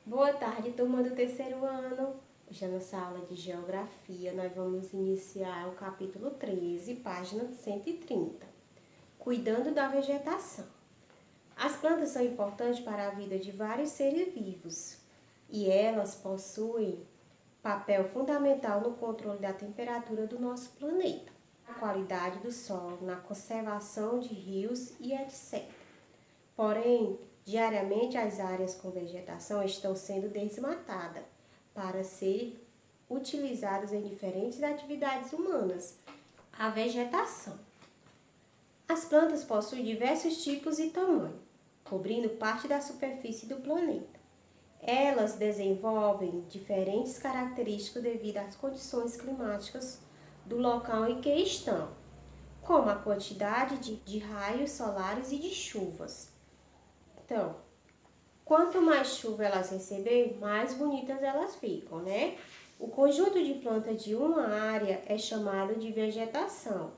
Boa tarde, turma do terceiro ano. Hoje, na nossa aula de Geografia, nós vamos iniciar o capítulo 13, página 130. Cuidando da vegetação. As plantas são importantes para a vida de vários seres vivos e elas possuem papel fundamental no controle da temperatura do nosso planeta, na qualidade do solo, na conservação de rios e etc. Porém, diariamente as áreas com vegetação estão sendo desmatadas para serem utilizadas em diferentes atividades humanas. A vegetação. As plantas possuem diversos tipos e tamanhos, cobrindo parte da superfície do planeta. Elas desenvolvem diferentes características devido às condições climáticas do local em que estão, como a quantidade de raios solares e de chuvas. Então, quanto mais chuva elas receberem, mais bonitas elas ficam, né? O conjunto de plantas de uma área é chamado de vegetação.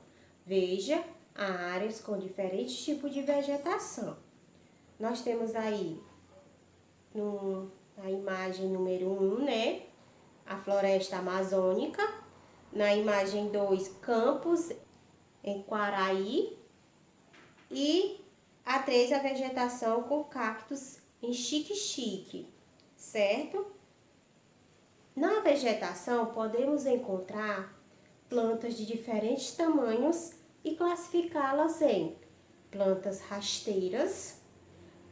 Veja, há áreas com diferentes tipos de vegetação. Nós temos aí, na imagem número 1, né? A floresta amazônica. Na imagem 2, campos em Quaraí. E a 3, a vegetação com cactos em Xique-Xique, certo? Na vegetação, podemos encontrar plantas de diferentes tamanhos e classificá-las em plantas rasteiras,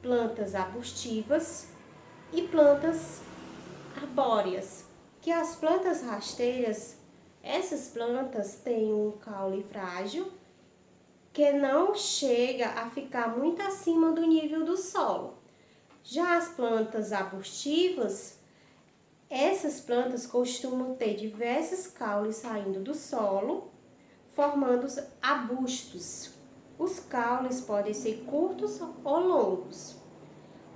plantas arbustivas e plantas arbóreas. Que as plantas rasteiras, essas plantas têm um caule frágil que não chega a ficar muito acima do nível do solo. Já as plantas arbustivas, essas plantas costumam ter diversos caules saindo do solo, formando os arbustos. Os caules podem ser curtos ou longos.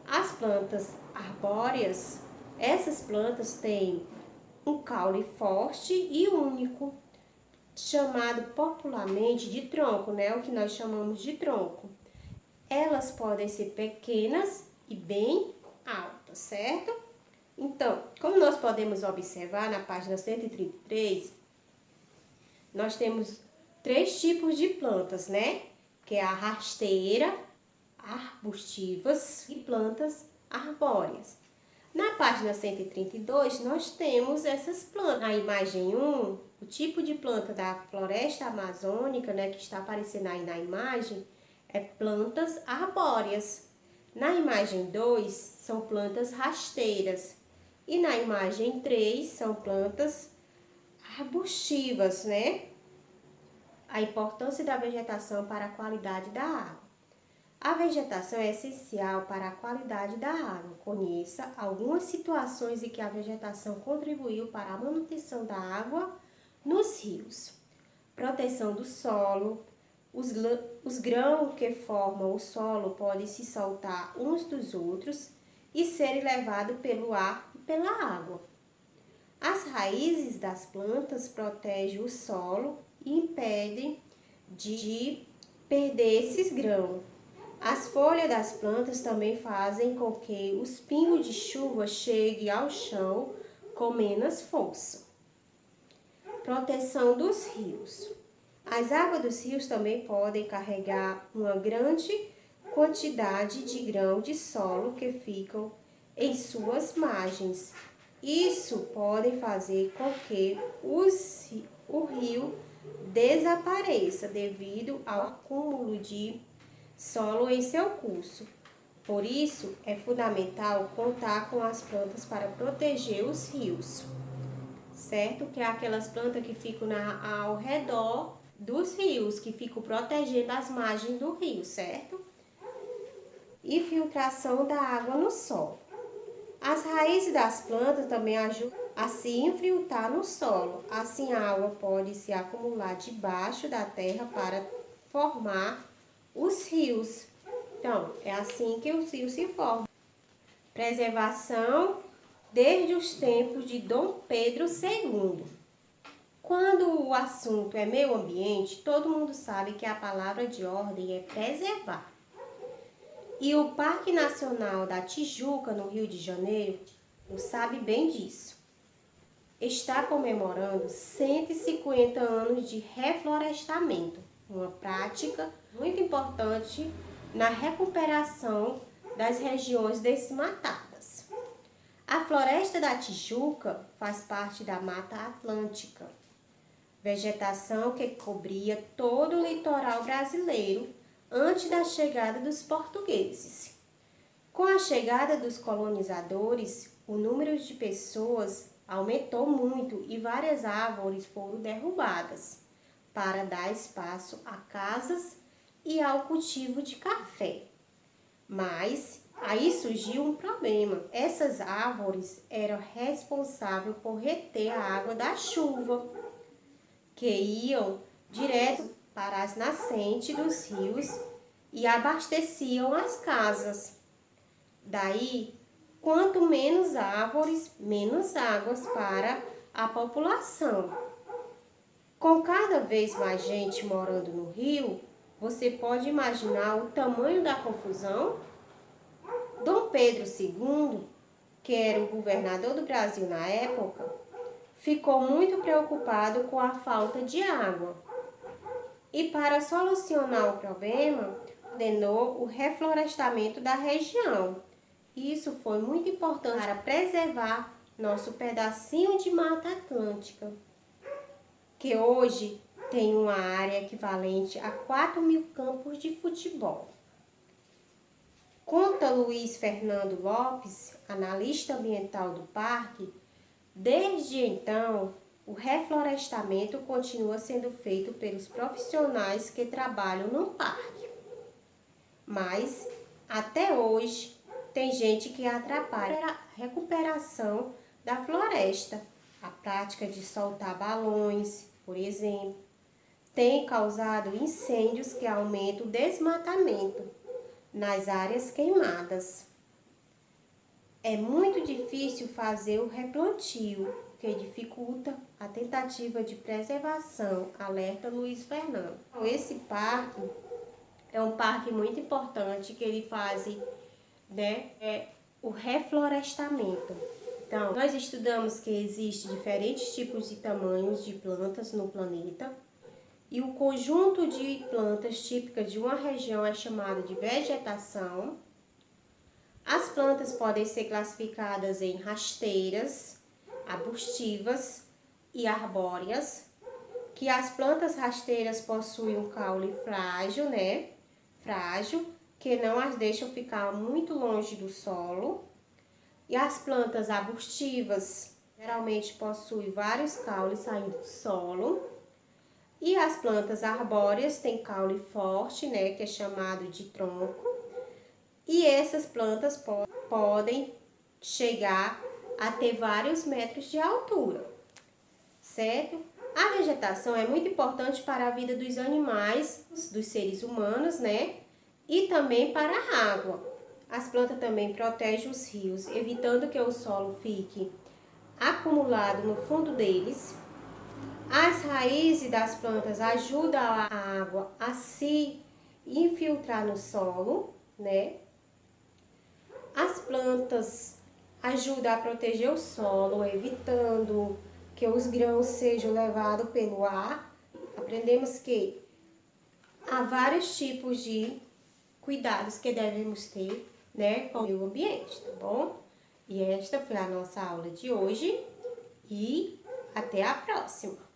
As plantas arbóreas, essas plantas têm um caule forte e único, chamado popularmente de tronco, né? O que nós chamamos de tronco. Elas podem ser pequenas e bem altas, certo? Então, como nós podemos observar na página 133, nós temos 3 tipos de plantas, né? Que é a rasteira, arbustivas e plantas arbóreas. Na página 132, nós temos essas plantas. Na imagem 1, o tipo de planta da floresta amazônica, né, que está aparecendo aí na imagem, é plantas arbóreas. Na imagem 2, são plantas rasteiras. E na imagem 3, são plantas arbustivas, né? A importância da vegetação para a qualidade da água. A vegetação é essencial para a qualidade da água. Conheça algumas situações em que a vegetação contribuiu para a manutenção da água nos rios. Proteção do solo. Os grãos que formam o solo podem se soltar uns dos outros e serem levados pelo ar e pela água. As raízes das plantas protegem o solo e impedem de perder esses grãos. As folhas das plantas também fazem com que os pingos de chuva cheguem ao chão com menos força. Proteção dos rios. As águas dos rios também podem carregar uma grande quantidade de grãos de solo que ficam em suas margens. Isso pode fazer com que o rio desapareça devido ao acúmulo de solo em seu curso. Por isso, é fundamental contar com as plantas para proteger os rios, certo? Que é aquelas plantas que ficam ao redor dos rios, que ficam protegendo as margens do rio, certo? E filtração da água no solo. As raízes das plantas também ajudam a se infiltrar no solo. Assim, a água pode se acumular debaixo da terra para formar os rios. Então, é assim que os rios se formam. Preservação desde os tempos de Dom Pedro II. Quando o assunto é meio ambiente, todo mundo sabe que a palavra de ordem é preservar. E o Parque Nacional da Tijuca, no Rio de Janeiro, sabe bem disso. Está comemorando 150 anos de reflorestamento, uma prática muito importante na recuperação das regiões desmatadas. A Floresta da Tijuca faz parte da Mata Atlântica, vegetação que cobria todo o litoral brasileiro antes da chegada dos portugueses. Com a chegada dos colonizadores, o número de pessoas aumentou muito e várias árvores foram derrubadas para dar espaço a casas e ao cultivo de café. Mas aí surgiu um problema. Essas árvores eram responsáveis por reter a água da chuva, que iam direto para as nascentes dos rios e abasteciam as casas. Daí, quanto menos árvores, menos águas para a população. Com cada vez mais gente morando no rio, você pode imaginar o tamanho da confusão? Dom Pedro II, que era o governador do Brasil na época, ficou muito preocupado com a falta de água. E para solucionar o problema, ordenou o reflorestamento da região. Isso foi muito importante para preservar nosso pedacinho de Mata Atlântica, que hoje tem uma área equivalente a 4.000 campos de futebol. Conta Luiz Fernando Lopes, analista ambiental do parque, desde então, o reflorestamento continua sendo feito pelos profissionais que trabalham no parque. Mas, até hoje, tem gente que atrapalha a recuperação da floresta. A prática de soltar balões, por exemplo, tem causado incêndios que aumentam o desmatamento nas áreas queimadas. É muito difícil fazer o replantio, que dificulta a tentativa de preservação, alerta Luiz Fernando. Esse parque é um parque muito importante que ele faz, o reflorestamento. Então, nós estudamos que existem diferentes tipos de tamanhos de plantas no planeta e o conjunto de plantas típicas de uma região é chamado de vegetação. As plantas podem ser classificadas em rasteiras, arbustivas e arbóreas, que as plantas rasteiras possuem um caule frágil, Frágil, que não as deixam ficar muito longe do solo. E as plantas arbustivas geralmente possuem vários caules saindo do solo. E as plantas arbóreas têm caule forte, que é chamado de tronco. E essas plantas podem chegar a ter vários metros de altura, certo? A vegetação é muito importante para a vida dos animais, dos seres humanos, e também para a água. As plantas também protegem os rios, evitando que o solo fique acumulado no fundo deles. As raízes das plantas ajudam a água a se infiltrar no solo, As plantas ajudam a proteger o solo, evitando que os grãos sejam levados pelo ar. Aprendemos que há vários tipos de cuidados que devemos ter, com o meio ambiente, tá bom? E esta foi a nossa aula de hoje e até a próxima!